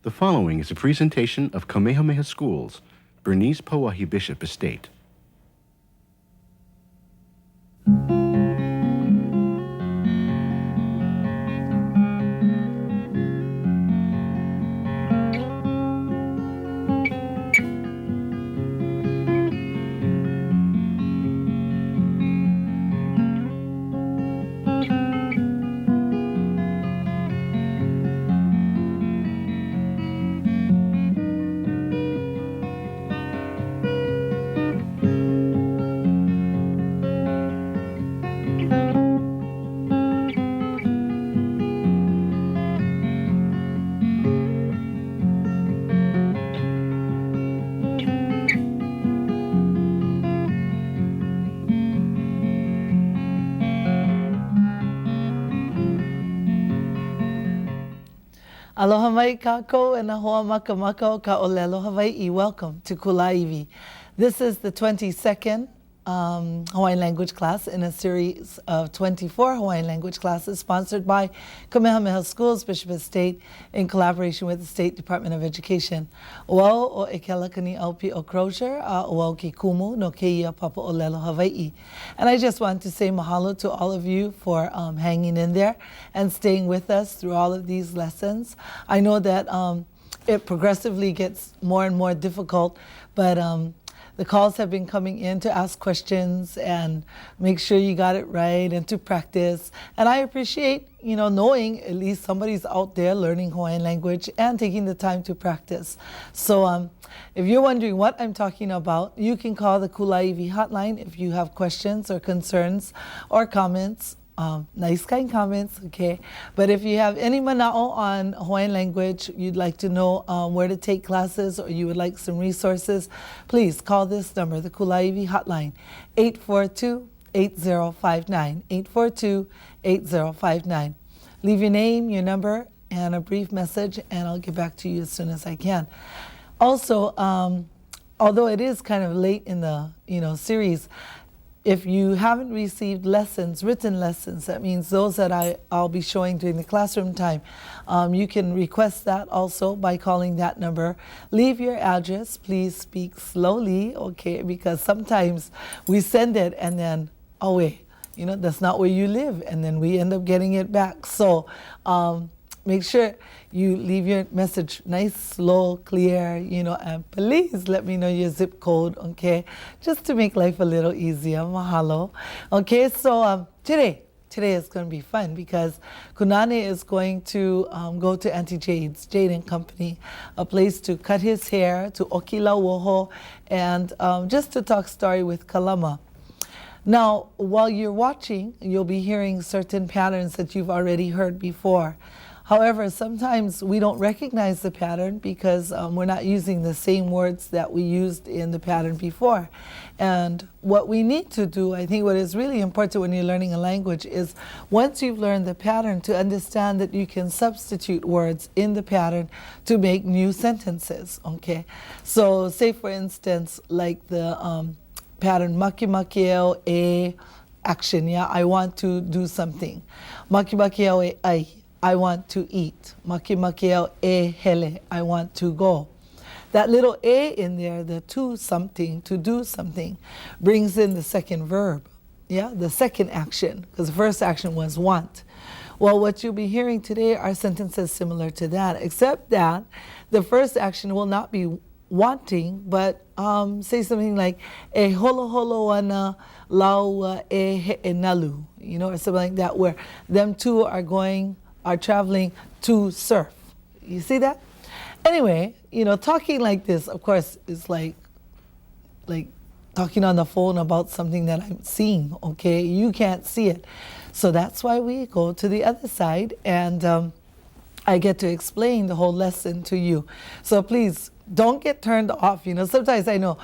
The following is a presentation of Kamehameha Schools, Bernice Pauahi Bishop Estate. Aloha mai kākou and ahoa makamaka o ka olelo Hawaii. Welcome to Kulāiwi. This is the 22nd Hawaiian language class in a series of 24 Hawaiian language classes sponsored by Kamehameha Schools, Bishop Estate, in collaboration with the State Department of Education. Oau o ekelakani aupi o Crozier, oau ki kumu no keia papa olelo Hawaii. And I just want to say mahalo to all of you for hanging in there and staying with us through all of these lessons. I know that it progressively gets more and more difficult, but the calls have been coming in to ask questions and make sure you got it right and to practice. And I appreciate, knowing at least somebody's out there learning Hawaiian language and taking the time to practice. So if you're wondering what I'm talking about, you can call the Kulāiwi hotline if you have questions or concerns or comments. Nice kind comments, okay? But if you have any mana'o on Hawaiian language, you'd like to know where to take classes, or you would like some resources, please call this number, the Kulāiwi hotline, 842-8059, 842-8059. Leave your name, your number, and a brief message, and I'll get back to you as soon as I can. Also, although it is kind of late in the series, if you haven't received lessons, written lessons, that means those that I'll be showing during the classroom time, you can request that also by calling that number. Leave your address. Please speak slowly, okay? Because sometimes we send it and then, oh wait, that's not where you live, and then we end up getting it back. So make sure you leave your message nice, slow, clear, and please let me know your zip code, okay? Just to make life a little easier. Mahalo. Okay, so today is going to be fun because Kunane is going to go to Auntie Jade's, Jade and Company, a place to cut his hair, to okila woho, and just to talk story with Kalama. Now, while you're watching, you'll be hearing certain patterns that you've already heard before. However, sometimes we don't recognize the pattern because we're not using the same words that we used in the pattern before. And what we need to do, I think what is really important when you're learning a language is once you've learned the pattern, to understand that you can substitute words in the pattern to make new sentences, okay? So say for instance, like the pattern Makemake e action, yeah, I want to do something. Makemake e ai, I want to eat. Makemake e hele, I want to go. That little e in there, the to something, to do something, brings in the second verb, yeah, the second action, because the first action was want. Well, what you'll be hearing today are sentences similar to that, except that the first action will not be wanting, but say something like e holo holo ana laua e he nalu, or something like that, where them two are traveling to surf. You see that? Anyway, talking like this, of course, is like talking on the phone about something that I'm seeing, okay? You can't see it. So that's why we go to the other side and I get to explain the whole lesson to you. So please, don't get turned off. Sometimes I know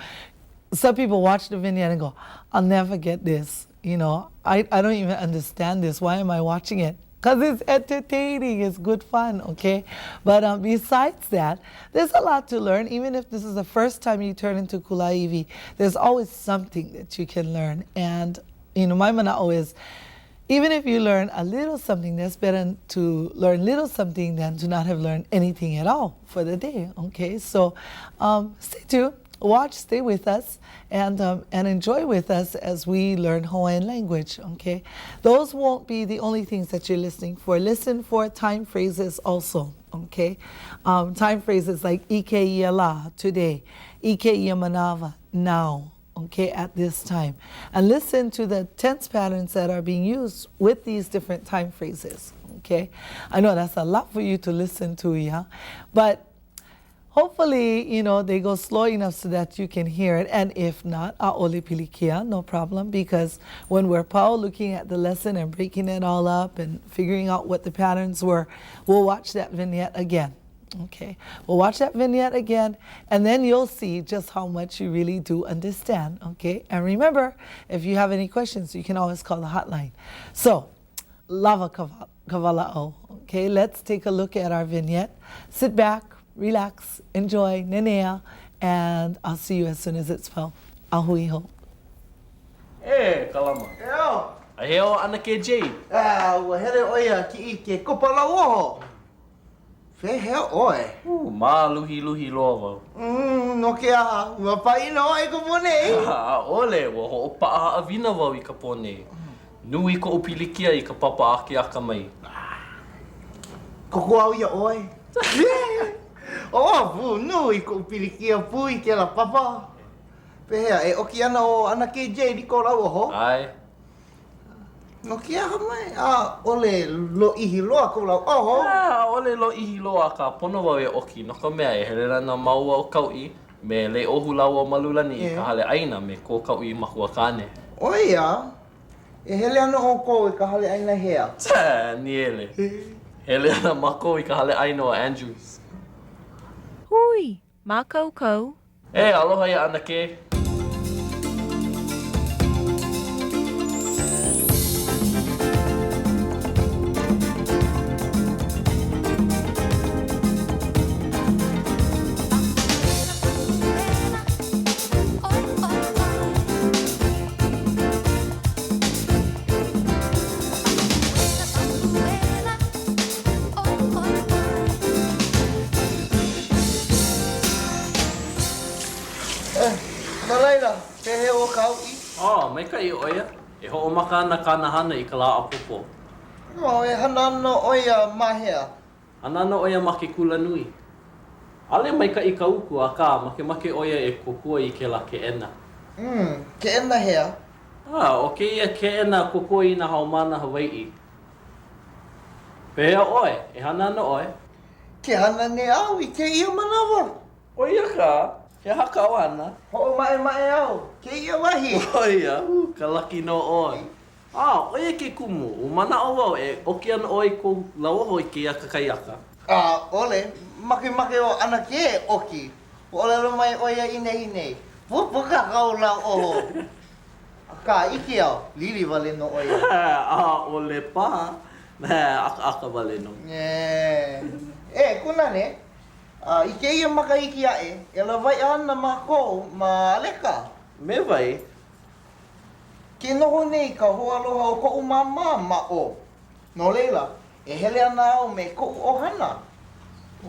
some people watch the video and go, I'll never get this. I don't even understand this. Why am I watching it? Because it's entertaining, it's good fun, okay? But besides that, there's a lot to learn. Even if this is the first time you turn into Kulāiwi, there's always something that you can learn. And, my mana'o is, Even if you learn a little something, that's better to learn little something than to not have learned anything at all for the day. Okay, so stay tuned, watch, stay with us, and enjoy with us as we learn Hawaiian language. Okay, those won't be the only things that you're listening for. Listen for time phrases also. Okay, time phrases like ike ia la, today, ike ia manawa, now. Okay, at this time. And listen to the tense patterns that are being used with these different time phrases. Okay, I know that's a lot for you to listen to, yeah, but hopefully, you know, they go slow enough so that you can hear it. And if not, a'ole pilikia, no problem, because when we're looking at the lesson and breaking it all up and figuring out what the patterns were, we'll watch that vignette again. Okay, we'll watch that vignette again, and then you'll see just how much you really do understand. Okay, and remember, if you have any questions, you can always call the hotline. So, lava kavala'o. Okay, let's take a look at our vignette. Sit back, relax, enjoy, nenea, and I'll see you as soon as it's spelled. Ahui ho. E, kalama. Eo. Aheo ana ke Jade. Ua here oia ki I ke kopala oho. Whehea oe. Ma luhi loa wau. No ke aha. Ua paina oe ko pone. Ole, wa ho pa'a avina wau I ka pone. Nui ko upilikia I ka papa ake aka mai. Koko au ia oe. Fu nui ko pilikia pui ke la papa. Whehea e oki ana o ana ke Jade I ko rau oho. Ai. No ke aha mai. Ole lo ihi loa ko rau oho. Ole lo ihi loa ka pono wau e oki. No ka mea e hele rana maua o kau'i. Me le ohu lau o malulani I ka hale aina me ko kau'i mahua kane. Oia. E hele ana o ko I ka hale aina hea. Ni ele. Hele ana mako I ka hale aina o Andrews. Hui, mākaukau. E, aloha ia ana ke. Malaila, pehe o kau I. Mai ka I oia. E ho o maka na kanahana I ka la apopo. E hanano oia mahea. Anana oia ma ke kula nui. Ale mai ka I ka uku a ka make oia e kokua I ke la ke ena. Ke ena hea. O ke ia ke ena kokua I na haumana Hawaii. Pehea oe, e hanana oe. Ke hana ne au I ke ia manawa. Oia ka, he haka o ana. Ho mae au, ke ia wahi. Oia, ka laki no oe. Oia ke kumu, o mana o wau e oki ana oe ko lauoho I ke ia kakaiaka. Ole, make o ana ke oki. Ole lo mai oia ine. Pupuka kau lau oho. Ka iki au, lili wale no oia. Ole paha. Aka wale no. Kuna ne. I ke ia maka iki ae, e la vai ana mako ma aleka. Me vai? Ke noho nei ka hoaloha o ko'u mama ma o. No leila, e hele ana au me ko'u ohana.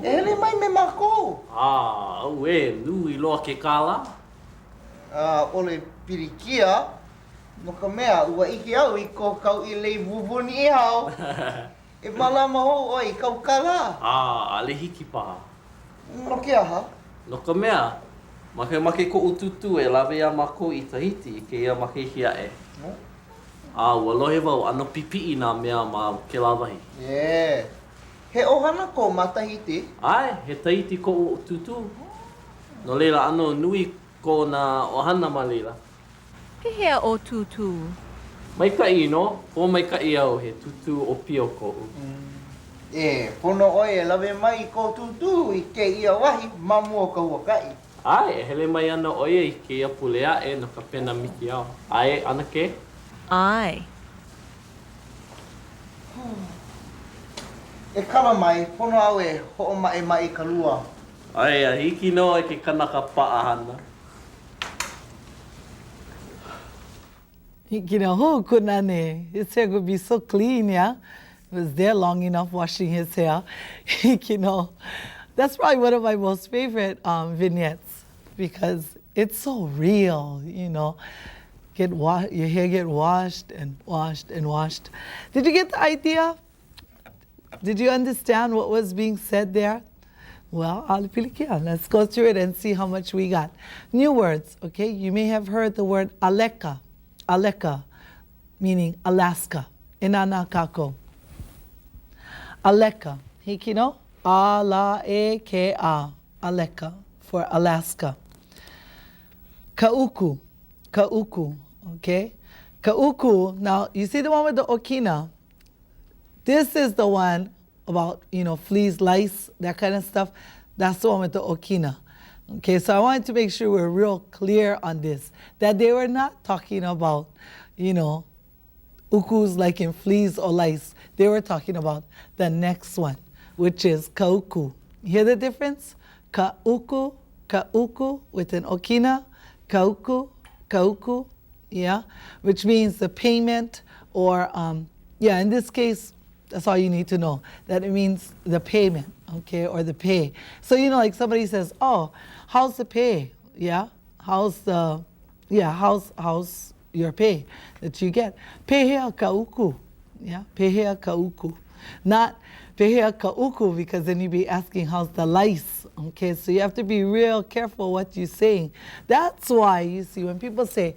E hele mai me mako. Au e, nui loa ke kala. Ole pirikia, no ka mea ua iki au I ko kau I lei vuvuni I hao. E malama ho oi kau kala. Ale hiki paha. No ke aha. No ka mea, make ko ututu e lawe a mako I Tahiti ke ia make hia e. Ua lohe wau ano pipi'i nā mea ma ke lawahi. He ohana ko ma Tahiti? Ai, he Tahiti ko ututu. No leila ano nui ko na ohana ma leila. Pehea o tutu. Mai ka ino, ko mai ka I au he tutu o pio ko u. Pono oi e lawe mai ko tutu I ke ia wahi mamu o ka huakai. Ai, e hele mai ana oia I ke ia pulea e no ka pena miki au. Ai, ana ke? Ai. E kala mai, pono au e ho'o mai ka lua. Ai, a hiki no e ke kanaka paahana. You know, who kunane? His hair would be so clean, yeah? He was there long enough washing his hair. You know, that's probably one of my most favorite vignettes because it's so real, you know. Your hair get washed and washed and washed. Did you get the idea? Did you understand what was being said there? Well, let's go through it and see how much we got. New words, okay? You may have heard the word aleka, aleka, meaning Alaska, inanakako. Aleka, hikino, ala-e-ke-a, aleka, for Alaska. Kauku, kauku, okay? Kauku, now you see the one with the okina? This is the one about, you know, fleas, lice, that kind of stuff. That's the one with the okina. Okay, so I wanted to make sure we're real clear on this, that they were not talking about, you know, ukus like in fleas or lice. They were talking about the next one, which is kauku. Hear the difference? Kauku, kauku with an okina, kauku, kauku, yeah, which means the payment or, yeah, in this case, that's all you need to know, that it means the payment, okay, or the pay. So, you know, like somebody says, oh, how's the pay? Yeah, how's your pay that you get? Pehea kauku, yeah, pehea kauku. Not pehea kauku because then you'd be asking how's the lice, okay? So you have to be real careful what you're saying. That's why, you see, when people say,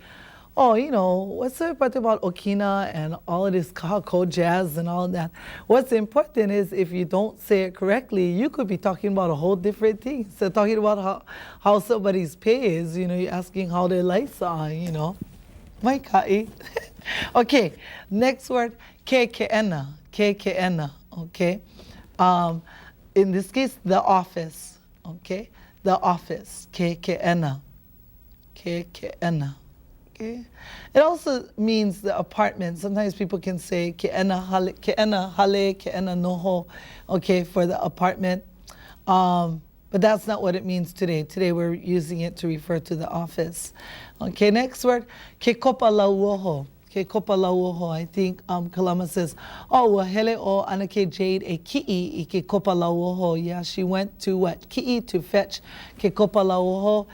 oh, you know, what's so important about okina and all of this kako jazz and all of that? What's important is if you don't say it correctly, you could be talking about a whole different thing. So talking about how somebody's pay is, you know, you're asking how their lights are, you know. Mai kai. Okay, next word, kekeena, kekeena, okay. In this case, the office, okay. The office, kekeena, kekeena. Okay. It also means the apartment. Sometimes people can say ke'ena hale, ke'ena noho, okay, for the apartment. But that's not what it means today. Today we're using it to refer to the office. Okay, next word, ke kopa lauoho. Ke kopa lauoho. I think Kalama says, oh, well, hele o anake Jade e ki'i I ke kopa lauoho. Yeah, she went to what? Ki'i to fetch ke kopa lauoho,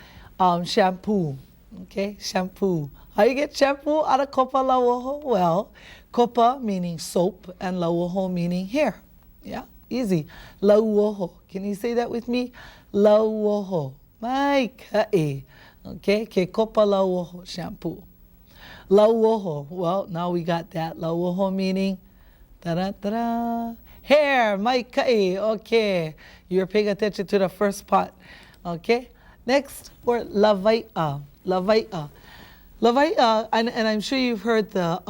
shampoo. Okay, shampoo. How you get shampoo out of kopa lauoho? Well, kopa meaning soap and lauoho meaning hair. Yeah, easy. Lauoho. Can you say that with me? Lauoho. Mai kae. Okay, ke kopa lauoho shampoo. Lauoho. Well, now we got that. Lauoho meaning da-da-da-da. Hair. Mai kae. Okay, you're paying attention to the first part. Okay, next word, lavai'a. Lavai'a. Lavai'a, and I'm sure you've heard the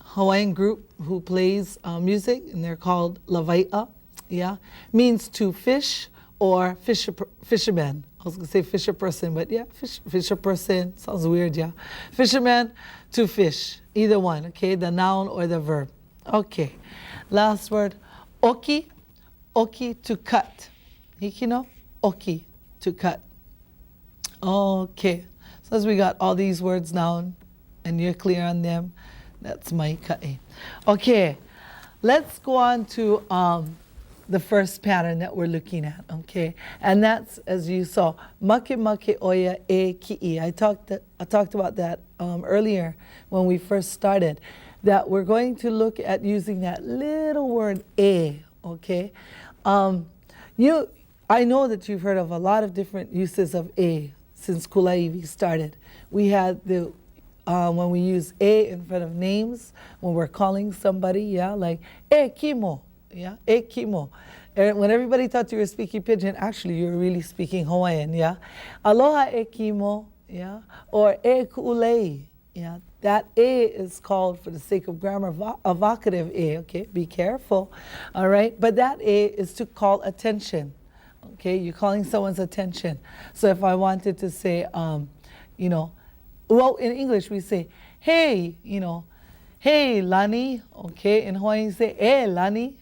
Hawaiian group who plays music, and they're called Lavai'a, yeah? Means to fish or fisherman. I was going to say fisher person, but yeah, fisher person, sounds weird, yeah? Fisherman to fish, either one, okay? The noun or the verb. Okay, last word, oki, oki to cut. Hikino, oki, to cut. Okay. So as we got all these words down and you're clear on them, that's my kae. Okay, let's go on to the first pattern that we're looking at, okay? And that's, as you saw, Makemake oya e ki'i. I talked about that earlier when we first started, that we're going to look at using that little word e, okay? I know that you've heard of a lot of different uses of e. Since Kulāiwi started. We had the, when we use e in front of names, when we're calling somebody, yeah, like e kimo, yeah, e kimo. And when everybody thought you were speaking pidgin, actually you were really speaking Hawaiian, yeah. Aloha e kimo, yeah, or e ku'ulei, yeah. That e is called, for the sake of grammar, a vocative e, okay, be careful, all right. But that e is to call attention. Okay, you're calling someone's attention. So if I wanted to say, you know, well, in English we say, hey, you know, hey, Lani. Okay, in Hawaii you say, eh, Lani.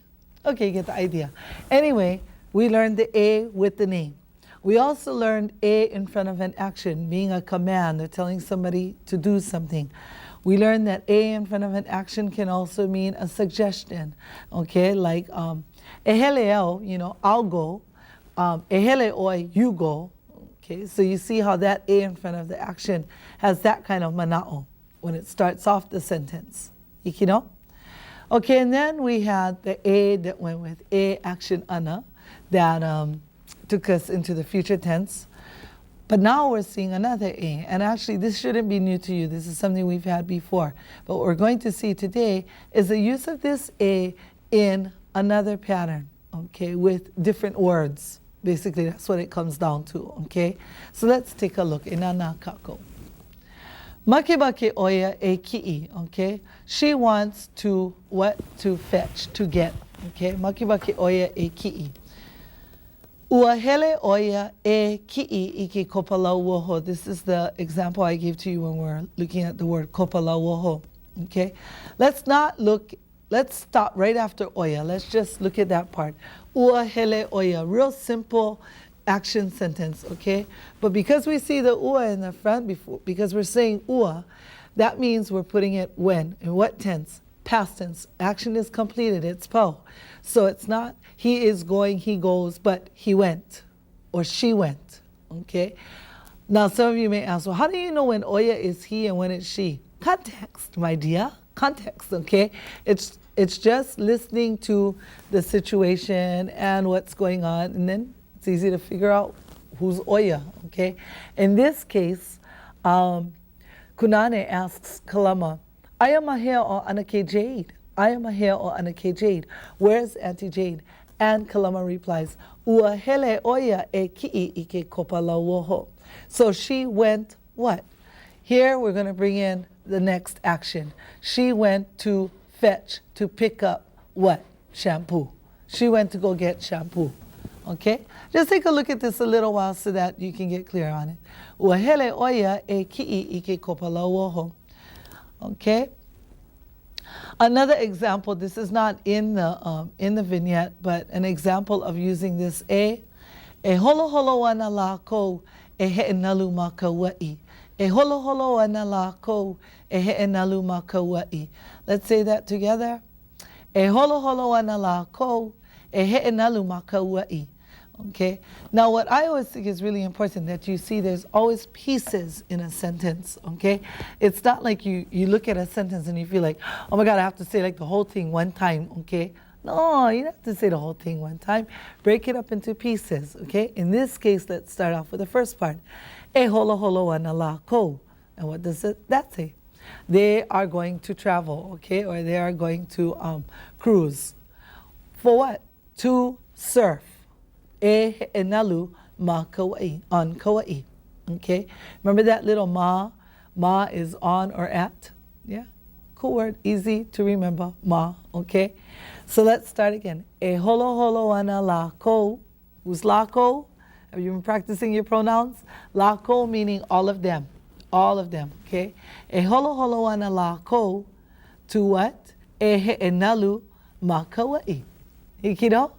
Okay, you get the idea. Anyway, we learned the a with the name. We also learned a in front of an action, being a command or telling somebody to do something. We learned that a in front of an action can also mean a suggestion, okay? Like, eheleo, you know, I'll go. Ehele oi, you go. Okay, so you see how that a in front of the action has that kind of mana'o when it starts off the sentence. Ikido? Okay, and then we had the a that went with a action ana that took us into the future tense. But now we're seeing another a, and actually this shouldn't be new to you. This is something we've had before. But what we're going to see today is the use of this a in another pattern, okay, with different words. Basically, that's what it comes down to, okay? So let's take a look. Inana kako. Makemake oya e ki'i, okay? She wants to what? To fetch, to get, okay? Makemake oya e ki'i. Ua hele oya e ki'i iki kopalau woho. This is the example I gave to you when we're looking at the word kopalau woho, okay? Let's stop right after oya. Let's just look at that part. Ua hele oya, real simple action sentence, okay? But because we see the ua in the front before, because we're saying ua, that means we're putting it when, in what tense? Past tense. Action is completed, it's po. So it's not he is going, he goes, but he went or she went, okay? Now some of you may ask, well, how do you know when oya is he and when it's she? Context, my dear, context, okay? It's just listening to the situation and what's going on, and then it's easy to figure out who's oya, okay? In this case, Kunane asks Kalama, Aya mahea o anake Jade? Aya mahea o anake Jade? Where's Auntie Jade? And Kalama replies, Ua hele oya e ki'i ike kopala woho. So she went what? Here we're going to bring in the next action. She went to fetch, to pick up what? Shampoo. She went to go get shampoo. Okay? Just take a look at this a little while so that you can get clear on it. Ua hele oya e ki'i ike kopala woho. Okay? Another example, this is not in the vignette, but an example of using this e holo holo ana la ko e he'enalu ma kaua'i. E holo holo ana la ko e he'enalu ma kaua'i. Let's say that together. E holo holo ana la ko e he'enalu ma kaua'i. Okay. Now, what I always think is really important that you see there's always pieces in a sentence. Okay. It's not like you look at a sentence and you feel like, oh my God, I have to say like the whole thing one time. Okay. No, you don't have to say the whole thing one time. Break it up into pieces. Okay. In this case, let's start off with the first part. E holo holo ana la ko. And what does that say? They are going to travel. Okay. Or they are going to cruise. For what? To surf. E enalu ma kaua'i, on kaua'i. Okay? Remember that little ma? Ma is on or at. Yeah? Cool word, easy to remember. Ma, okay? So let's start again. E holo holo ana la ko. Who's la ko? Have you been practicing your pronouns? La ko meaning all of them. All of them, okay? E holo holo ana la ko. To what? E enalu ma kaua'i. Ikido?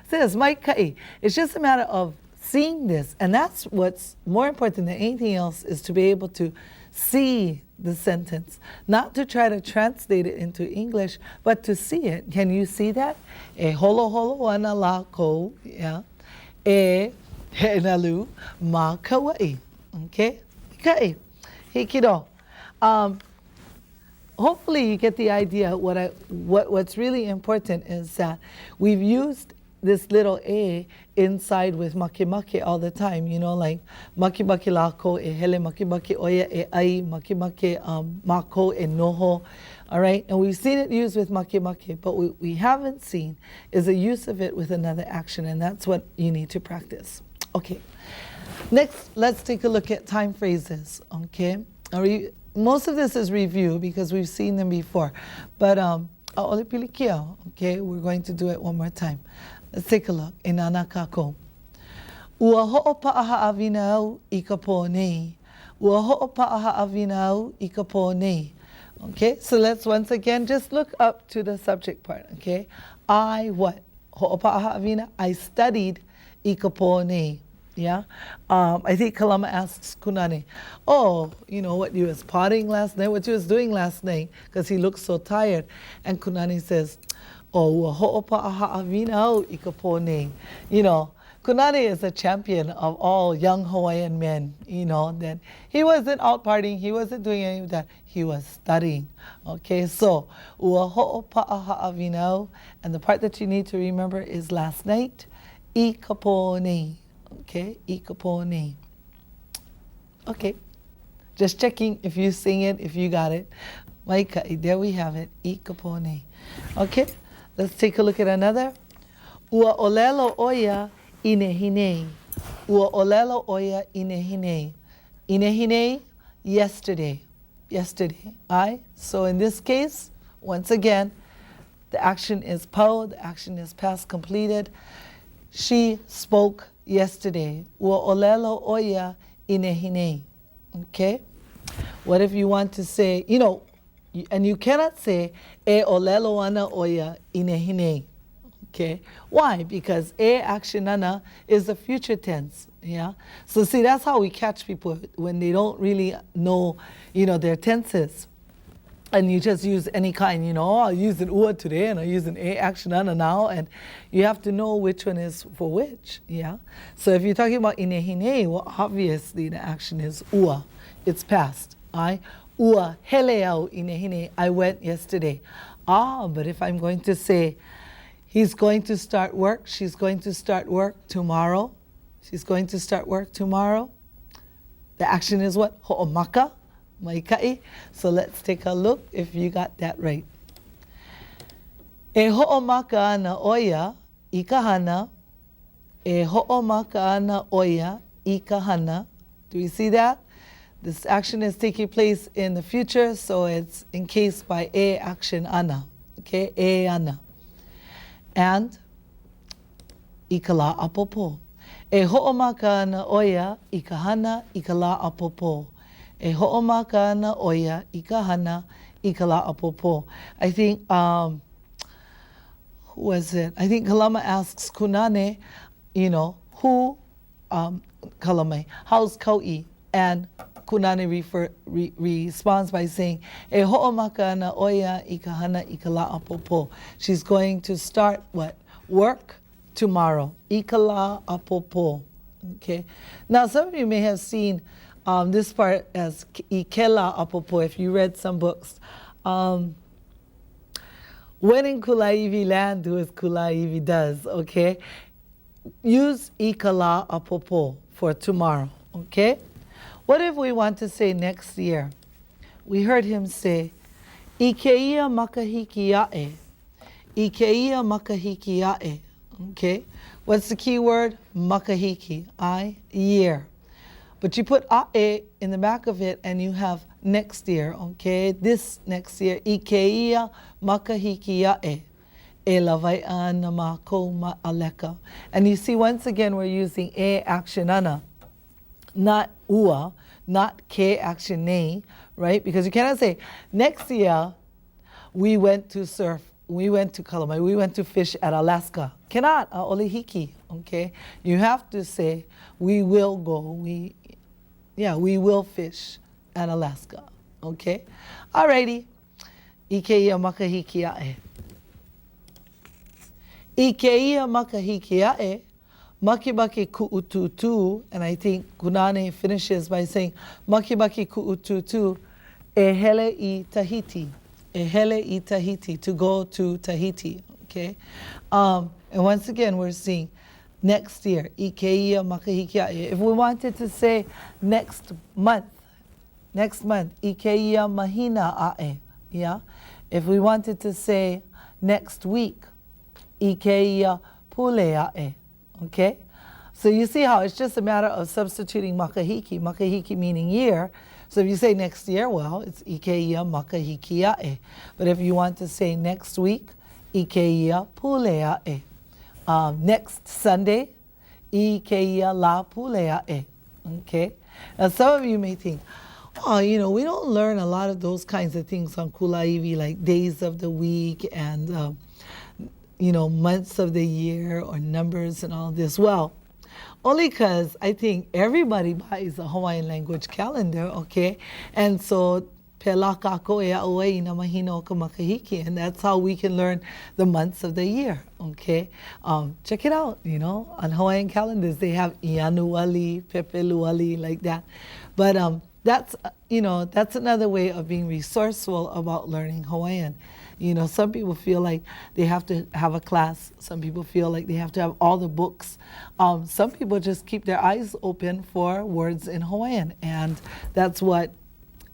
Says Maikai. It's just a matter of seeing this, and that's what's more important than anything else, is to be able to see the sentence, not to try to translate it into English, but to see it. Can you see that? E holo holo ana la ko, yeah. E he'enalu ma kaua'i. Okay? Kai. Hikido. Hopefully you get the idea. What's really important is that we've used this little a inside with makemake all the time, you know, like makemake la ko e hele, makemake oya e ai, makemake mako e noho, all right? And we've seen it used with makemake, but what we haven't seen is a use of it with another action, and that's what you need to practice. Okay, next let's take a look at time phrases, okay? Most of this is review because we've seen them before, but okay, we're going to do it one more time. Let's take a look. Inana kako. Ua ho'opa'aha avinau I ka pōnei. Ua ho'opa'aha avinau I ka pōnei. Okay, so let's once again just look up to the subject part. Okay, I what? Ho'opa'aha avina. I studied I ka pōnei. Yeah. I think Kalama asks Kunani, oh, what you was potting last night, what you was doing last night, because he looks so tired. And Kunani says, oh, ho'opa aha avina ikapone. Kunani is a champion of all young Hawaiian men, that he wasn't out partying, he wasn't doing any of that, he was studying. Okay, so, ua ho'opa aha avina, and the part that you need to remember is last night, ikapone. Okay, ikapone. Okay, just checking if you sing it, if you got it. Maikai, there we have it, ikapone. Okay, let's take a look at another. Ua olelo oya inehine. Ua olelo oya inehine. Inehine, yesterday. Yesterday. So in this case, once again, the action is po, the action is past completed. She spoke yesterday. Ua olelo oya inehine. Okay? What if you want to say, and you cannot say e olelo ana oya inehine. Okay? Why? Because e action ana is the future tense. Yeah? So see, that's how we catch people when they don't really know, their tenses. And you just use any kind, I'll use an ua today and I'll use an a action ana now, and you have to know which one is for which, yeah? So if you're talking about inehine, well, obviously the action is ua, it's past. Ua heleau inehine, I went yesterday. But if I'm going to say, he's going to start work, she's going to start work tomorrow, she's going to start work tomorrow, the action is what? Ho'omaka. Maikai. So let's take a look if you got that right. E ho'omaka ana oya I kahana. E ho'omaka ana oya I kahana. Do you see that? This action is taking place in the future, so it's encased by e action ana. Okay, e ana. And ikala apopo. E ho'omaka ana oya I kahana ikala apopo. E ho'omaka ana oya I kahana I kala apopo. I think, who was it? I think Kalama asks Kunane, who, Kalame, how's Kau'i? And Kunane responds by saying, E ho'omaka ana oya I kahana I kala apopo. She's going to start what? Work tomorrow. I kala apopo. Okay. Now, some of you may have seen this part as ikela apopo, if you read some books. When in Kulāiwi land, do as Kulāiwi does, okay? Use ikala apopo for tomorrow, okay? What if we want to say next year? We heard him say, Ikeia makahikiae. Ikeia makahikiae, okay? What's the key word? Makahiki, year. But you put a'e in the back of it and you have next year, okay? This next year. Ikeia makahikiae. E lavai'a na mako ma'aleka. And you see, once again, we're using e action ana, not ua, not ke action ne, right? Because you cannot say, next year we went to surf, we went to Kulāiwi, we went to fish at Alaska. Cannot, olihiki, okay? You have to say, we will go, we will fish at Alaska, okay? Alrighty. Ikeia makahikiae. Ikeia makahikiae. Makemake ku'ututu, and I think Kunane finishes by saying, Makemake ku'ututu, e hele I Tahiti. E hele I Tahiti, to go to Tahiti, okay? And once again, we're seeing next year, Ikeia makahikiae. If we wanted to say next month, Ikeia mahina ae, yeah? If we wanted to say next week, Ikeia pule ae, okay? So you see how it's just a matter of substituting makahiki meaning year. So if you say next year, well, it's Ikeia makahikiae. But if you want to say next week, Ikeia puleae. Next Sunday, Ikeia la puleae. Okay? Now some of you may think, oh, we don't learn a lot of those kinds of things on Kulāiwi, like days of the week and, months of the year or numbers and all this. Well, Only because I think everybody buys a Hawaiian language calendar, okay? And so, pelaka ko e auei na mahino ka makahiki, and that's how we can learn the months of the year, okay? Check it out, you know, on Hawaiian calendars, they have Ianuali, Pepeluali, like that. But that's, you know, that's another way of being resourceful about learning Hawaiian. You know, some people feel like they have to have a class. Some people feel like they have to have all the books. Some people just keep their eyes open for words in Hawaiian. And that's what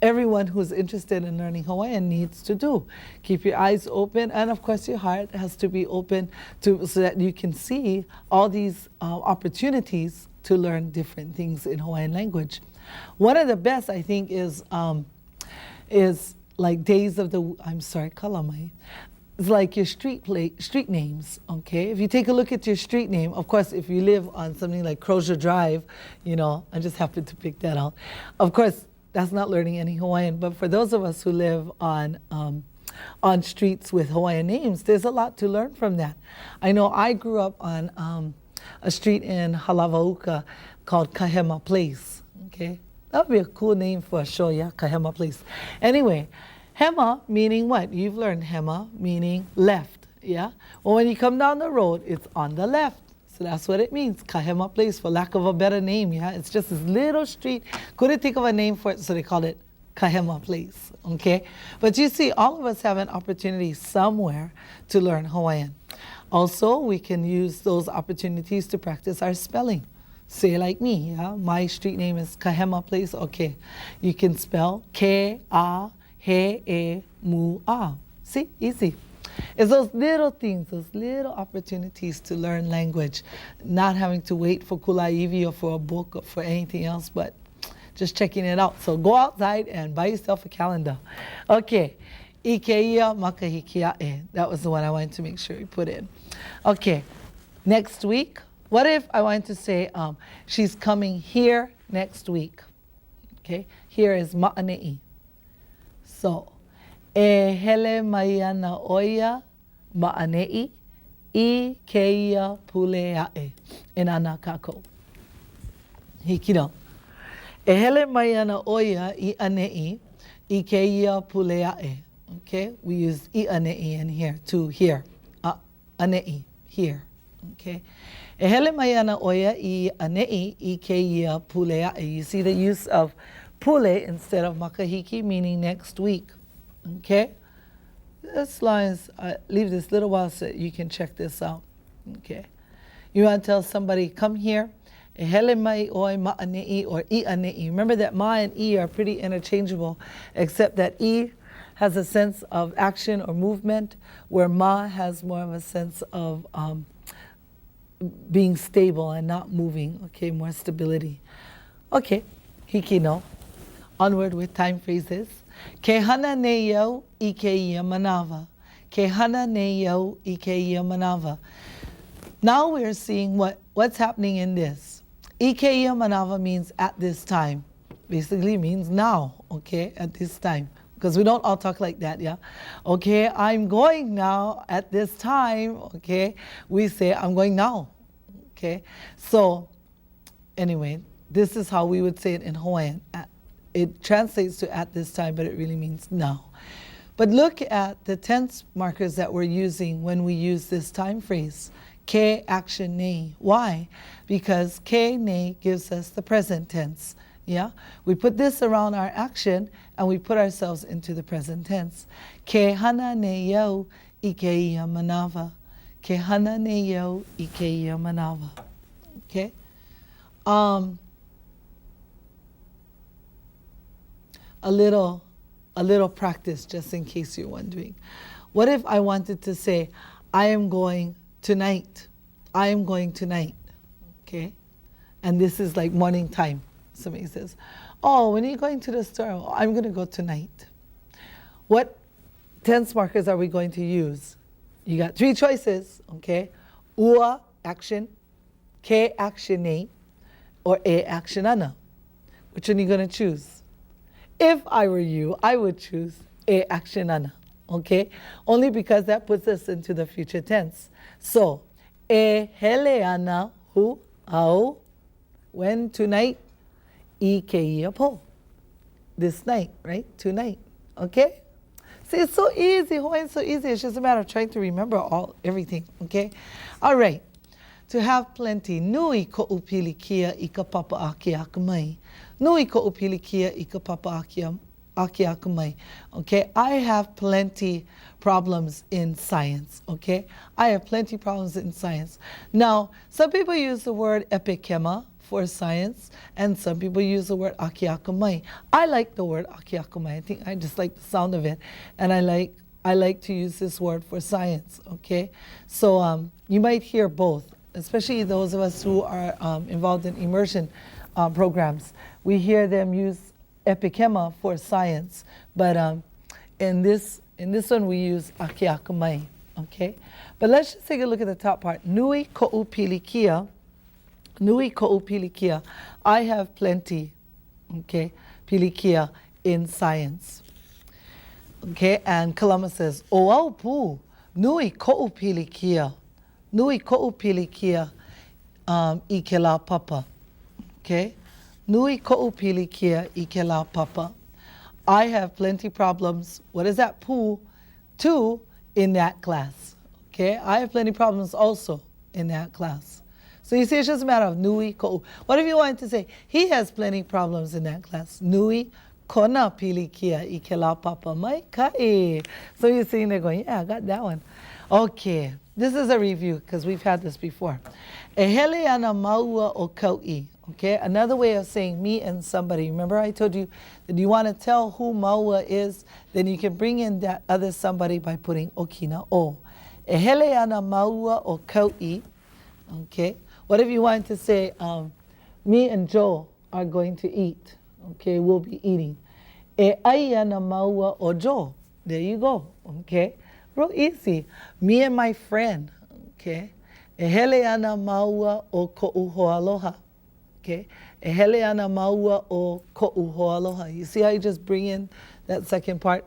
everyone who's interested in learning Hawaiian needs to do. Keep your eyes open, and of course your heart has to be open so that you can see all these opportunities to learn different things in Hawaiian language. One of the best, I think, is like days of the, kalamai. It's like your street names, okay? If you take a look at your street name, of course, if you live on something like Crozier Drive, you know, I just happened to pick that out. Of course, that's not learning any Hawaiian, but for those of us who live on streets with Hawaiian names, there's a lot to learn from that. I know I grew up on a street in Halavauka called Kahema Place, okay? That would be a cool name for a show, yeah, Kahema Place. Anyway, Hema meaning what? You've learned Hema meaning left, yeah? Well, when you come down the road, it's on the left. So that's what it means, Kahema Place, for lack of a better name, yeah? It's just this little street. Couldn't think of a name for it, so they called it Kahema Place, okay? But you see, all of us have an opportunity somewhere to learn Hawaiian. Also, we can use those opportunities to practice our spelling. Say like me, yeah? My street name is Kahema Place, okay. You can spell K-A-He-E-Mu-A. See, easy. It's those little things, those little opportunities to learn language, not having to wait for Kulāiwi or for a book or for anything else, but just checking it out. So go outside and buy yourself a calendar. Okay, Ikeia makahikia'e. That was the one I wanted to make sure we put in. Okay, next week, what if I wanted to say, she's coming here next week? Okay, here is ma'ane'i. So, e hele maia na oia ma'ane'i I keia pulea'e in ana kako. Hikino. E hele maia na oia I ane'i I keia pulea'e. Okay, we use I ane'i in here, to here. Ane'i, here. Okay. E hele maia na oia I ane'i I keia pulea'e. You see the use of pule instead of makahiki, meaning next week. Okay? This lines, leave this little while so you can check this out. Okay? You want to tell somebody, come here. E hele mai oi ma'ane'i or I ane'i. Remember that ma and I are pretty interchangeable, except that I has a sense of action or movement, where ma has more of a sense of being stable and not moving, okay, more stability. Okay, hikino. Onward with time phrases. Ke hana ne iau I ke ia manawa. Ke hana ne iau I ke ia manawa. Now we're seeing what's happening in this. I ke ia manawa means at this time. Basically means now, okay, at this time. Because we don't all talk like that, yeah? Okay, I'm going now at this time, okay? We say, I'm going now, okay? So, anyway, this is how we would say it in Hawaiian. It translates to at this time, but it really means now. But look at the tense markers that we're using when we use this time phrase. Ke action nei. Why? Because ke nei gives us the present tense. Yeah? We put this around our action and we put ourselves into the present tense. Ke hana ne iau I ke ia manawa. Ke hana ne iau I ke ia manawa. Okay? A little practice, just in case you're wondering. What if I wanted to say, I am going tonight. I am going tonight. Okay? And this is like morning time. Somebody says, oh, when are you going to the store? Oh, I'm going to go tonight. What tense markers are we going to use? You got three choices, okay? Ua, action, ke, actione, or e, actionana. Which one are you going to choose? If I were you, I would choose e, actionana, okay? Only because that puts us into the future tense. So, e, hele ana, hu, Au. When? Tonight. I ke ia po. This night, right? Tonight. Okay? See, it's so easy. Hawaiian's so easy. It's just a matter of trying to remember everything. Okay? All right. To have plenty. Nui ko'u pilikia I ka papa ake akamai. Nui ko'u pilikia I ka papa ake akamai. Okay? I have plenty problems in science. Okay? I have plenty problems in science. Now, some people use the word epikema for science, and some people use the word akiakamai. I like the word akiakamai. I think I just like the sound of it, and I like to use this word for science. Okay, so you might hear both, especially those of us who are involved in immersion programs. We hear them use epikema for science, but in this one we use akiakamai. Okay, but let's just take a look at the top part. Nui ko'u pilikia. Nui ko'u pilikia. I have plenty, okay, pilikia in science. Okay, and Kalama says, o au pu, nui ko'u pilikia. Nui ko'u pilikia I ke la papa. Okay, nui ko'u pilikia I ke la papa. I have plenty problems. What is that? Pu, too, in that class. Okay, I have plenty problems also in that class. So you see, it's just a matter of nui ko'u. What if you wanted to say, he has plenty problems in that class? Nui kona pilikia I ke la papa mai kai. So you're sitting there going, yeah, I got that one. Okay, this is a review because we've had this before. E hele ana maua o kau'i. Okay, another way of saying me and somebody. Remember I told you that you want to tell who maua is, then you can bring in that other somebody by putting okina o. E hele ana maua o kau'i. Okay. What if you wanted to say, me and Joe are going to eat? Okay, we'll be eating. E ai ana maua o Joe. There you go. Okay, real easy. Me and my friend. Okay. E hele ana maua o ko'u hoaloha. Okay. E hele ana maua o ko'u hoaloha. You see how you just bring in that second part?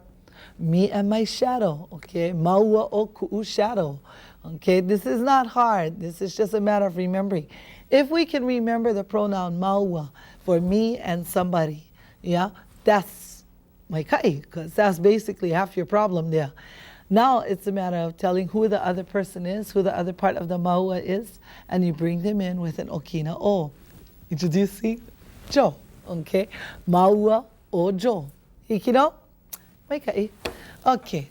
Me and my shadow. Okay. Maua o ku'u shadow. Okay, this is not hard. This is just a matter of remembering. If we can remember the pronoun maua for me and somebody, yeah, that's my kai, because that's basically half your problem there. Now it's a matter of telling who the other person is, who the other part of the maua is, and you bring them in with an okina o. Introducing Joe, okay? Maua o Joe. Hikino? My kai. Okay,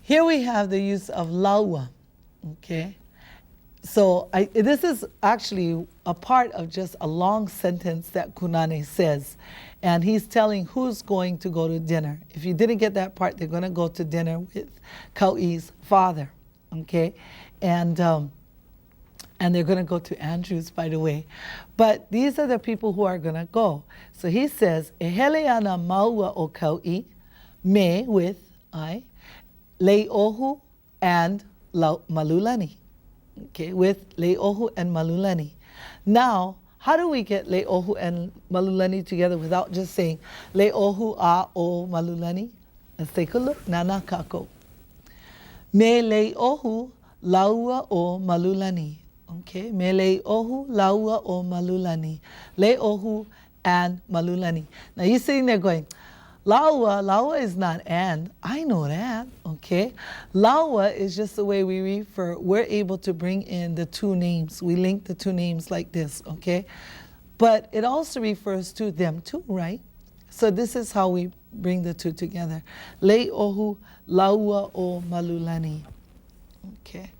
here we have the use of laua. Okay, so this is actually a part of just a long sentence that Kunane says, and he's telling who's going to go to dinner. If you didn't get that part, they're going to go to dinner with Kau'i's father. Okay, and they're going to go to Andrew's, by the way. But these are the people who are going to go. So he says, "E hele ana maua o Kau'i, me with I, Le'ohu and Malulani." Okay, with Le'ohu and Malulani. Now, how do we get Le'ohu and Malulani together without just saying Le'ohu a o Malulani? Let's take a look. Nana kako. Me Le'ohu laua o Malulani. Okay, me Le'ohu laua o Malulani. Le'ohu and Malulani. Now you're sitting there going, Laua is not and. I know that, okay? Laua is just the way we refer. We're able to bring in the two names. We link the two names like this, okay? But it also refers to them too, right? So this is how we bring the two together. Le'ohu laua o Malulani. Okay.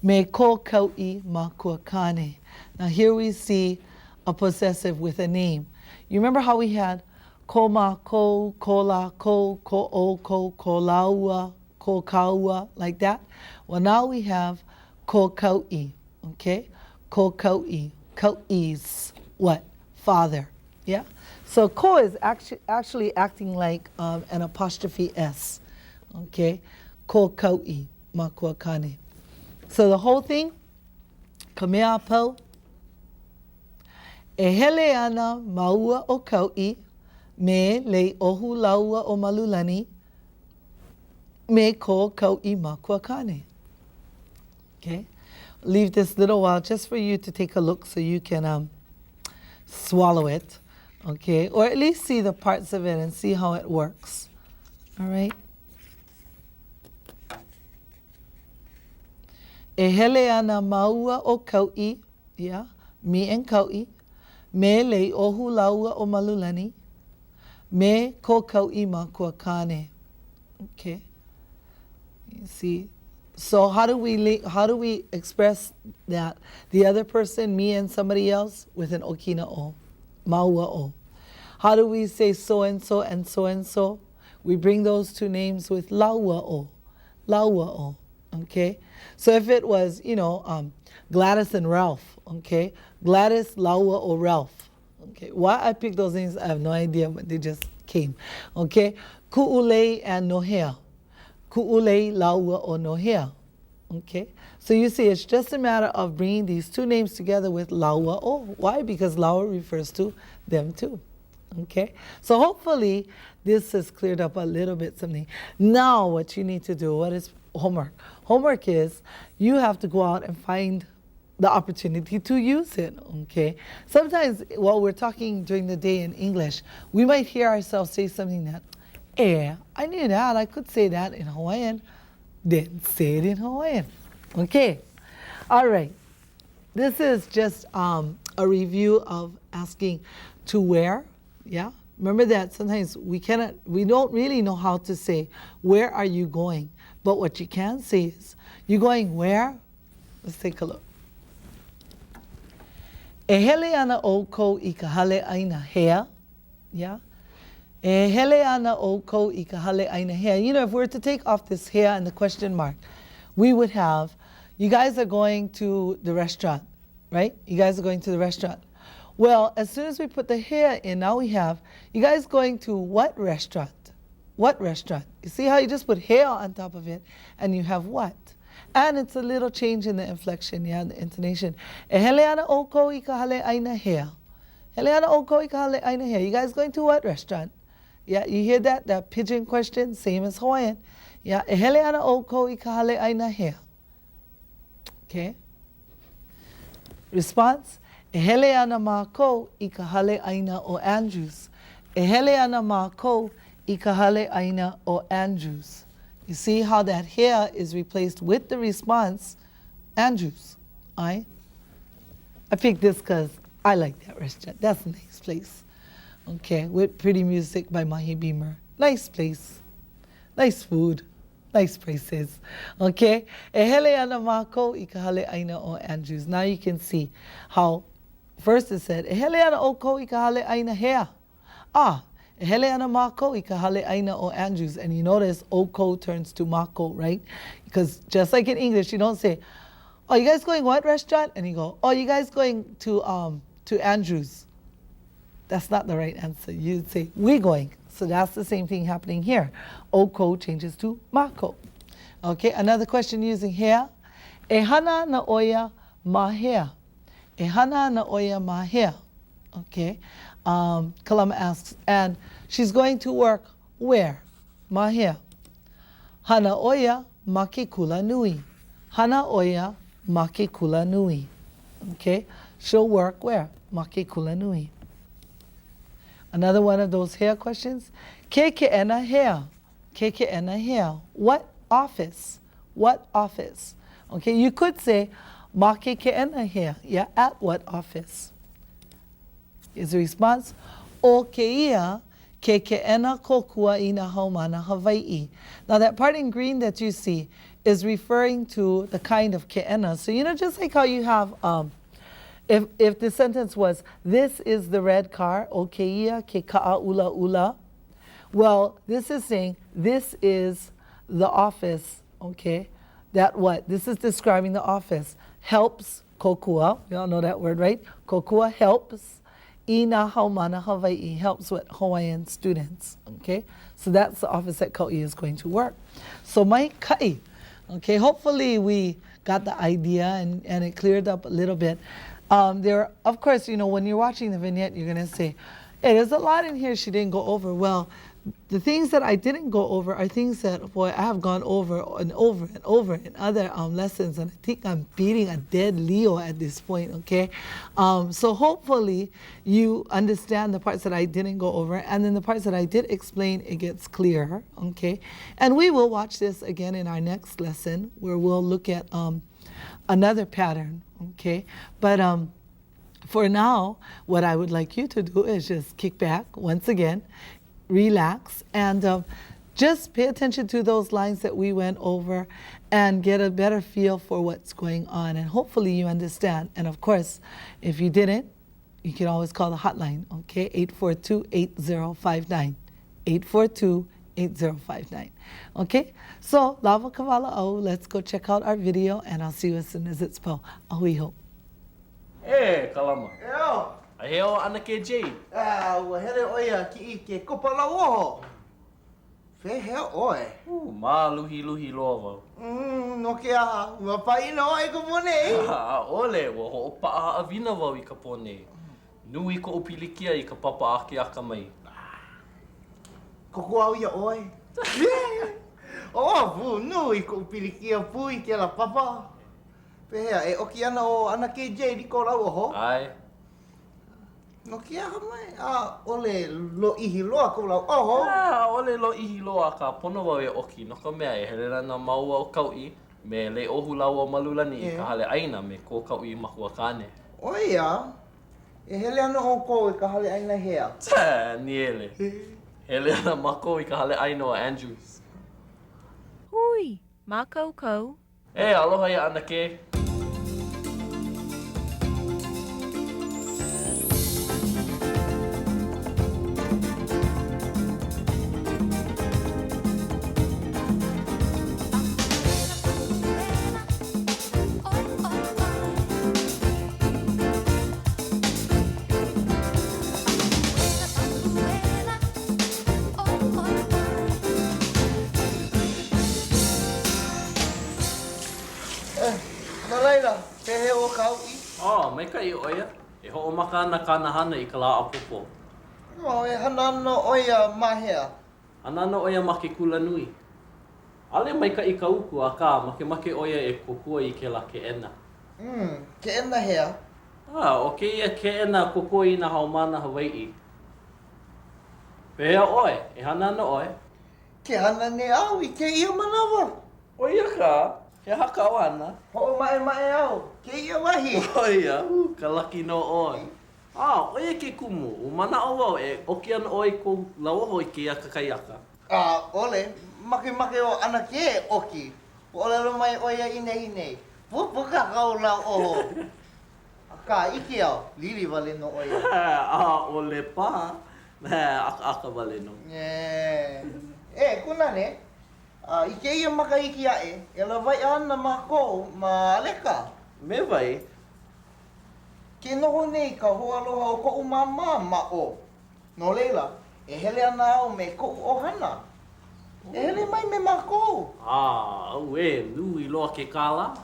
Me ko kau'i makuakane. Now here we see a possessive with a name. You remember how we had ko ma ko, ko la ko, ko o ko, ko laua, ko kaua, like that? Well, now we have ko kau'i, okay? Ko kau'i, kau'i's what? Father, yeah? So ko is actually acting like an apostrophe S, okay? Ko kau'i, makuakane. So the whole thing, kamea po, e hele ana maua o kau'i, me le'ohu laua o Malulani, me ko kau'i makuakane. Okay? Leave this little while just for you to take a look so you can swallow it, okay? Or at least see the parts of it and see how it works, all right? E hele ana maua o kau'i, yeah, me and kau'i, me lei ohu laua o malulani, me ko kau'i ma kua kane, okay? You see? So how do we express that? The other person, me and somebody else, with an okina o, maua o. How do we say so and so and so and so? We bring those two names with laua o, okay? So if it was, Gladys and Ralph, okay? Gladys, Laua, or Ralph, okay? Why I picked those names, I have no idea, but they just came, okay? Ku'ulei and Nohea. Ku'ulei, Laua, or Nohea, okay? So you see, it's just a matter of bringing these two names together with Laua o. Why? Because Laua refers to them too, okay? So hopefully this has cleared up a little bit something. Now what you need to do, what is homework? Homework is you have to go out and find the opportunity to use it, okay? Sometimes while we're talking during the day in English, we might hear ourselves say something that, I knew that, I could say that in Hawaiian. Didn't say it in Hawaiian, okay? All right, this is just a review of asking to where, yeah? Remember that sometimes we don't really know how to say, where are you going? But what you can say is, you going where? Let's take a look. E hele ana o kou I ka hale aina hea, yeah? E hele ana o kou I ka hale aina hea. You know, if we were to take off this hea and the question mark, we would have, you guys are going to the restaurant, right? You guys are going to the restaurant. Well, as soon as we put the hea in, now we have, you guys going to what restaurant? What restaurant? You see how you just put hea on top of it and you have what? And it's a little change in the inflection, yeah, the intonation. E hele ana o kou I ka hale aina hea. Hele ana o kou I ka hale aina hea. You guys going to what restaurant? Yeah, you hear that? That pigeon question, same as Hawaiian. Yeah, e hele ana o kou I ka hale aina hea. Okay. Response? E hele ana mākou I ka hale aina o Andrews. E hele ana mākou I ka hale aina o Andrews. You see how that here is replaced with the response, Andrews. I picked this because I like that restaurant. That's a nice place. Okay, with pretty music by Mahi Beamer. Nice place. Nice food. Nice prices. Okay? E hele ana mākou I ka hale aina o Andrews. Now you can see how first it said, e hele ana o kou I ka hale aina hea. E hele ana mākou I ka hale aina o Andrews. And you notice o kou turns to mākou, right? Because just like in English, you don't say, oh, you guys going what restaurant? And you go, oh, you guys going to Andrews. That's not the right answer. You'd say, we going. So that's the same thing happening here. O kou changes to mākou. Okay, another question using here. E hana na oia mahea. E hana na oia mahea. Okay. Kalama asks, and she's going to work where? Mahea. Hana oia make kula nui. Hana oia make kula nui. Okay, she'll work where? Make kula nui. Another one of those hair questions. Ke ena hair. Ke ena hair. What office? What office? Okay, you could say make ke ena hair. Yeah, at what office? Is the response, o ke ia ke ena kokua I na haumana Hawaii. Now that part in green that you see is referring to the kind of ke ena. So you know, just like how you have, if the sentence was, this is the red car, o ke ia ke ka'a ula ula. Well, this is saying, this is the office, okay? That what? This is describing the office. Helps, kokua, you all know that word, right? Kokua helps. Ina haumana Hawaii helps with Hawaiian students, okay? So that's the office that Kau'i is going to work. So mai kai, okay, hopefully we got the idea and it cleared up a little bit. There, of course, you know, when you're watching the vignette, you're gonna say, hey, there's a lot in here she didn't go over. Well, The things that I didn't go over are things that, boy, I have gone over and over and over in other lessons, and I think I'm beating a dead Leo at this point, okay? So hopefully you understand the parts that I didn't go over, and then the parts that I did explain, it gets clearer, okay? And we will watch this again in our next lesson, where we'll look at another pattern, okay? But for now, what I would like you to do is just kick back once again, relax, and just pay attention to those lines that we went over and get a better feel for what's going on. And hopefully you understand. And of course, if you didn't, you can always call the hotline, okay? 842-8059. 842-8059. Okay? So, lava kavala o, let's go check out our video, and I'll see you as soon as it's po. Ahui ho. E, kalama. Eo. Ai heo ana ke Jade. Ua here oia ki I ke kopala oho. Whehea oe. Mā luhi loa wau. No ke aha, ua paina oe ko mone. Ole, wa ho'opa'a awina wau I ka pone. Nui ko upilikia I ka papa ake aka mai. Koko au ia oe. Pu, nui ko pilikia pui ke la papa. Pehea, e oki ana o ana ke Jade I ko rau oho. Ai. No ke aha mai, ole lo ihi loa ko lau oho. Ole lo ihi loa ka pono wau e oki. No ka mea e hele rana maua o kau'i. Me le ohu lau o malulani I ka hale aina me ko kau'i mahua kane. Oia, e hele ana o ko I ka hale aina hea. Niele. Hele ana mako I ka hale aina o Andrews. Hui, Makemake. E, aloha ia ana ke. Nalaila, pehe o kau I. Mai ka I oia. E ho'omaka ana kanahana I ka lā apopo. E hana ana oia mahea. Ana ana oia ma ke kula nui. Ale mai ka I ka uku a ka Makemake oia e kokua I ke la ke ena. Ke ena hea. O ke ia ke ena kokua I na haumana Hawaii. Pehea oe, e hana ana oe. Ke hana ne au I ke ia manawa. Oia ka, he haka o ana. Ho'o mae au, ke ia wahi. Oia, ka laki no oe. Oia ke kumu, o mana o wau e oki ana oe ko lauoho I ke ia kakaiaka. Ole, Makemake o ana ke oki. Ole lo mai oia ine. Puka kau lau oho. Ka iki au, lili wale no oia. Ole pa. Aka wale no. Kuna ne? I ke ia makaiki ae, e la vai ana mako ma aleka. Me vai? Ke noho nei ka hoaloha o ko'u mama ma o. No leila, e hele ana au me ko'u ohana. E hele mai me mako. Au e, nui loa ke kāla.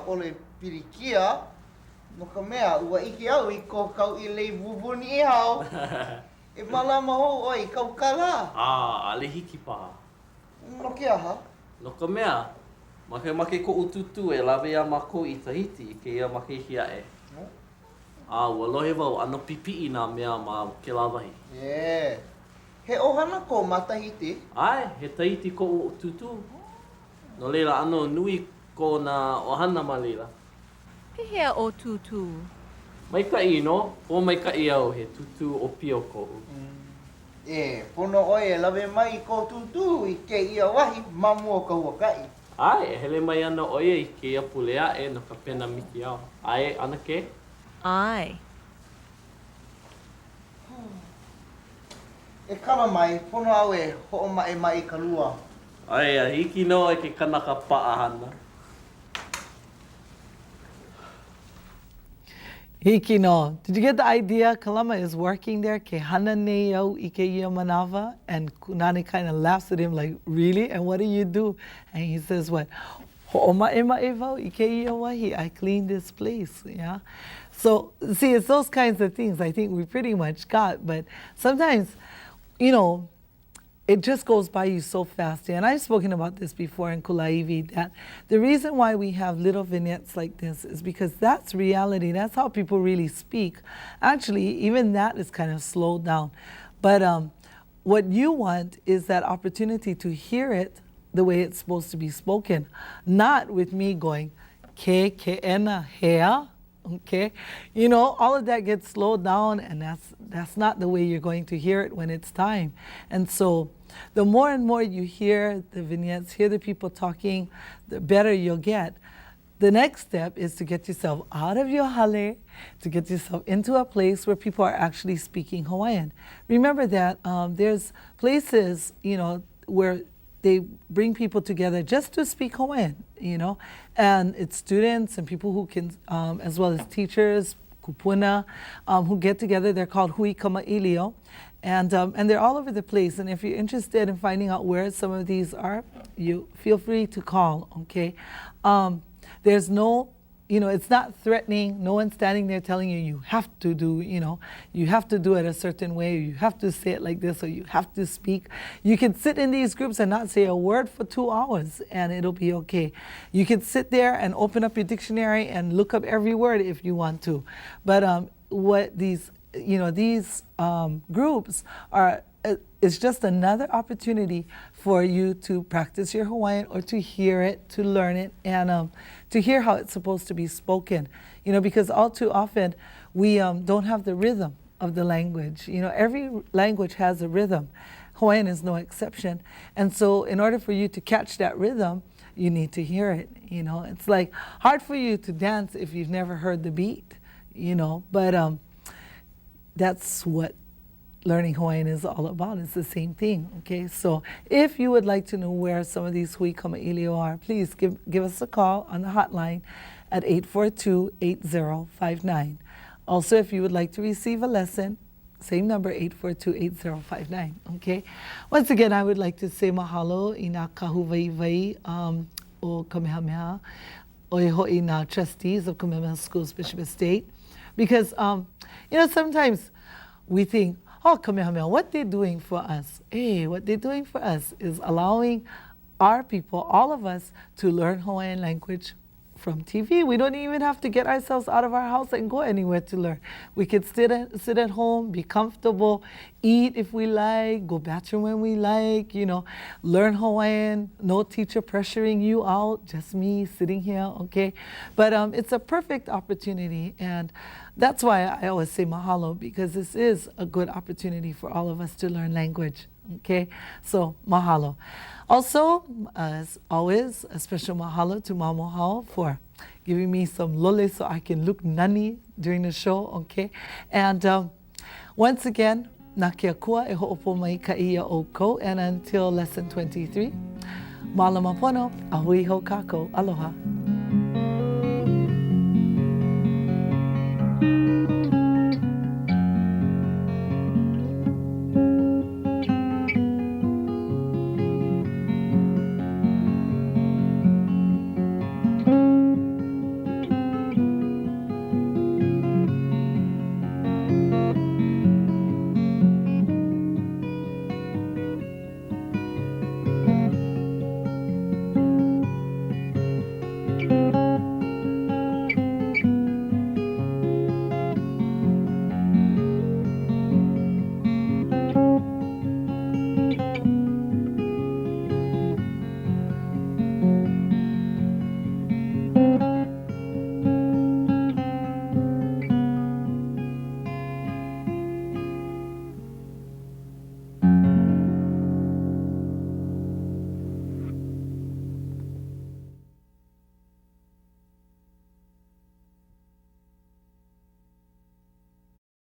Ole pirikia, no ka mea ua iki au I ko kau I lei vuvuni I hao. E malama ho oi kau kala. Ale hiki paha. No ke aha? No ka mea, Makemake ko ututu e lawe a mako I Tahiti I ke ia makehia e. Ua lohe wau, ano pipi'i nā mea ma ke lawahi. He ohana ko ma Tahiti? Ai, he Tahiti ko ututu. No leila ano nui ko na ohana ma leila. Pihea o tutu. Mai ka ino, po mai ka I au he tutu o pio ko. Pono oe lawe mai ko tutu I ke ia wahi mamu o ka huakai. Ai, e hele mai ana oia I ke ia pulea e no ka pena miki au. Ai, ana ke? Ai. E kama mai, pono au e ho'o mai ka lua. Ai, a hiki no e ke kanaka paahana. Hiki no. Did you get the idea? Kalama is working there. Ke hana nei au I ke ia manawa. And Kunani kind of laughs at him like, really? And what do you do? And he says, what? Ho'oma'e wau I ke ia wahi. I cleaned this place, yeah? So, see, it's those kinds of things I think we pretty much got. But sometimes you know, it just goes by you so fast. And I've spoken about this before in Kulāiwi, that the reason why we have little vignettes like this is because that's reality. That's how people really speak. Actually, even that is kind of slowed down. But what you want is that opportunity to hear it the way it's supposed to be spoken, not with me going, ke ena hea. Okay, you know, all of that gets slowed down, and that's not the way you're going to hear it when it's time. And so the more and more you hear the vignettes, hear the people talking, the better you'll get. The next step is to get yourself out of your hale, to get yourself into a place where people are actually speaking Hawaiian. Remember that there's places, you know, where they bring people together just to speak Hawaiian, you know, and it's students and people who can, as well as teachers, kupuna, who get together. They're called hui kama'ilio, and they're all over the place. And if you're interested in finding out where some of these are, you feel free to call, okay? There's no, you know, it's not threatening. No one's standing there telling you, you have to do, you know, you have to do it a certain way, or you have to say it like this, or you have to speak. You can sit in these groups and not say a word for 2 hours, and it'll be okay. You can sit there and open up your dictionary and look up every word if you want to. But what these, you know, these groups are, it's just another opportunity for you to practice your Hawaiian, or to hear it, to learn it, and to hear how it's supposed to be spoken. You know, because all too often we don't have the rhythm of the language. You know, every language has a rhythm. Hawaiian is no exception. And so in order for you to catch that rhythm, you need to hear it. You know, it's like hard for you to dance if you've never heard the beat, you know, but that's what learning Hawaiian is all about. It's the same thing, okay? So if you would like to know where some of these hui kama'ilio are, please give us a call on the hotline at 842-8059. Also, if you would like to receive a lesson, same number, 842-8059, okay? Once again, I would like to say mahalo i nā kahuvaiwai o Kamehameha, o e ho'i nā trustees of Kamehameha Schools, Bishop Estate, because, you know, sometimes we think, oh, Kamehameha, what they're doing for us? Hey, what they're doing for us is allowing our people, all of us, to learn Hawaiian language from TV. We don't even have to get ourselves out of our house and go anywhere to learn. We could sit at home, be comfortable, eat if we like, go bathroom when we like, you know, learn Hawaiian, no teacher pressuring you out, just me sitting here, okay? But it's a perfect opportunity, and that's why I always say mahalo, because this is a good opportunity for all of us to learn language, okay? So mahalo. Also, as always, a special mahalo to Mamohao for giving me some lole so I can look nani during the show, okay? And once again, na kia kua e ho'opo mai ka ia o ko, and until lesson 23, malama pono, ahui ho kako, aloha.